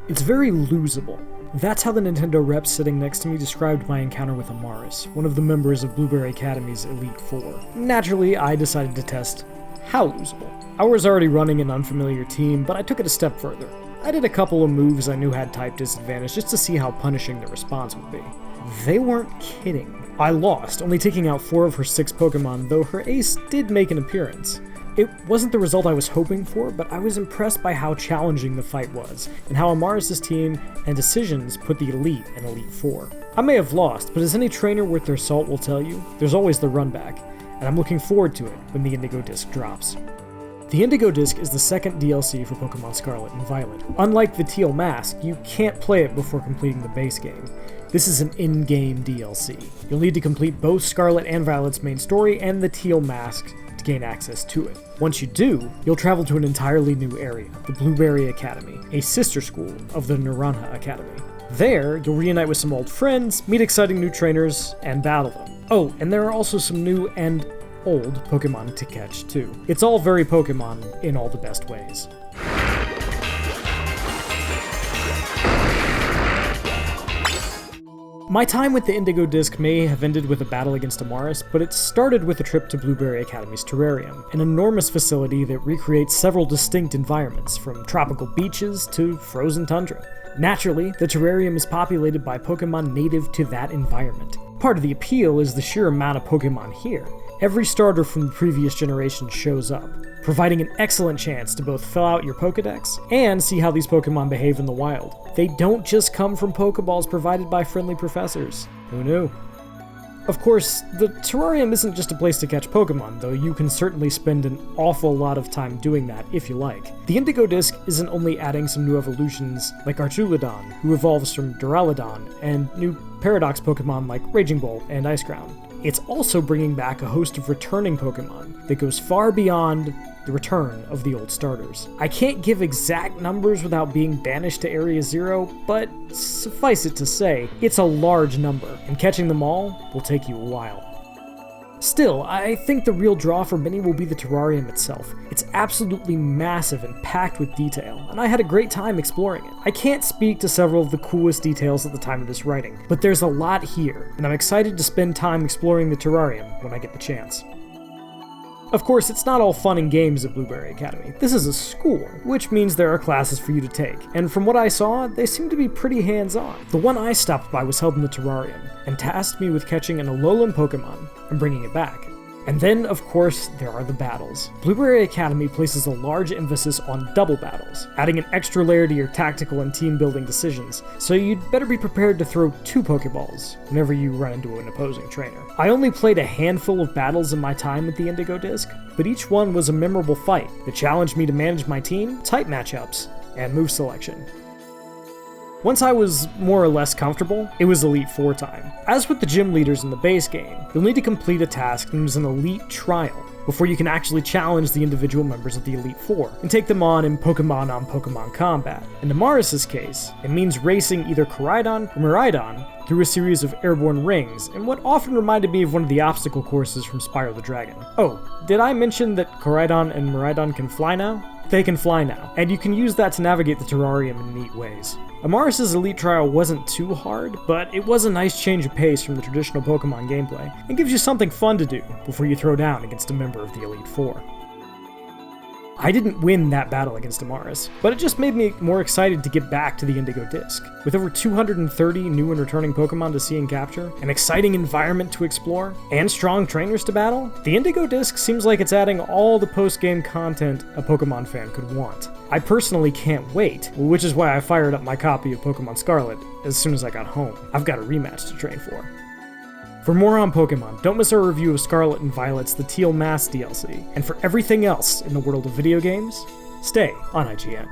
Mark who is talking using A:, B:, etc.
A: It's very losable. That's how the Nintendo rep sitting next to me described my encounter with Amaris, one of the members of Blueberry Academy's Elite Four. Naturally, I decided to test how losable. I was already running an unfamiliar team, but I took it a step further. I did a couple of moves I knew had type disadvantage just to see how punishing the response would be. They weren't kidding. I lost, only taking out 4 of her 6 Pokemon, though her ace did make an appearance. It wasn't the result I was hoping for, but I was impressed by how challenging the fight was, and how Amaris' team and decisions put the Elite in Elite Four. I may have lost, but as any trainer worth their salt will tell you, there's always the run back, and I'm looking forward to it when the Indigo Disk drops. The Indigo Disk is the second DLC for Pokemon Scarlet and Violet. Unlike the Teal Mask, you can't play it before completing the base game. This is an in-game DLC. You'll need to complete both Scarlet and Violet's main story and the Teal Mask to gain access to it. Once you do, you'll travel to an entirely new area, the Blueberry Academy, a sister school of the Naranja Academy. There, you'll reunite with some old friends, meet exciting new trainers, and battle them. Oh, and there are also some new and old Pokemon to catch too. It's all very Pokemon in all the best ways. My time with the Indigo Disk may have ended with a battle against Amaris, but it started with a trip to Blueberry Academy's terrarium, an enormous facility that recreates several distinct environments, from tropical beaches to frozen tundra. Naturally, the terrarium is populated by Pokemon native to that environment. Part of the appeal is the sheer amount of Pokemon here. Every starter from the previous generation shows up, providing an excellent chance to both fill out your Pokedex and see how these Pokemon behave in the wild. They don't just come from Pokeballs provided by friendly professors. Who knew? Of course, the terrarium isn't just a place to catch Pokemon, though you can certainly spend an awful lot of time doing that if you like. The Indigo Disk isn't only adding some new evolutions like Archulodon, who evolves from Duraludon, and new Paradox Pokemon like Raging Bolt and Ice Ground. It's also bringing back a host of returning Pokemon that goes far beyond the return of the old starters. I can't give exact numbers without being banished to Area Zero, but suffice it to say, it's a large number, and catching them all will take you a while. Still, I think the real draw for many will be the terrarium itself. It's absolutely massive and packed with detail, and I had a great time exploring it. I can't speak to several of the coolest details at the time of this writing, but there's a lot here, and I'm excited to spend time exploring the terrarium when I get the chance. Of course, it's not all fun and games at Blueberry Academy. This is a school, which means there are classes for you to take, and from what I saw, they seem to be pretty hands-on. The one I stopped by was held in the terrarium, and tasked me with catching an Alolan Pokemon and bringing it back. And then, of course, there are the battles. Blueberry Academy places a large emphasis on double battles, adding an extra layer to your tactical and team-building decisions, so you'd better be prepared to throw 2 Pokeballs whenever you run into an opposing trainer. I only played a handful of battles in my time with the Indigo Disk, but each one was a memorable fight that challenged me to manage my team, type matchups, and move selection. Once I was more or less comfortable, it was Elite Four time. As with the gym leaders in the base game, you'll need to complete a task known as an Elite Trial before you can actually challenge the individual members of the Elite Four and take them on in Pokemon combat. In Amaris' case, it means racing either Koraidon or Miraidon through a series of airborne rings, and what often reminded me of one of the obstacle courses from Spyro the Dragon. Oh, did I mention that Koraidon and Miraidon can fly now? They can fly now, and you can use that to navigate the terrarium in neat ways. Amaris' Elite Trial wasn't too hard, but it was a nice change of pace from the traditional Pokemon gameplay, and gives you something fun to do before you throw down against a member of the Elite Four. I didn't win that battle against Amaris, but it just made me more excited to get back to the Indigo Disk. With over 230 new and returning Pokemon to see and capture, an exciting environment to explore, and strong trainers to battle, the Indigo Disk seems like it's adding all the post-game content a Pokemon fan could want. I personally can't wait, which is why I fired up my copy of Pokemon Scarlet as soon as I got home. I've got a rematch to train for. For more on Pokemon, don't miss our review of Scarlet and Violet's The Teal Mask DLC, and for everything else in the world of video games, stay on IGN.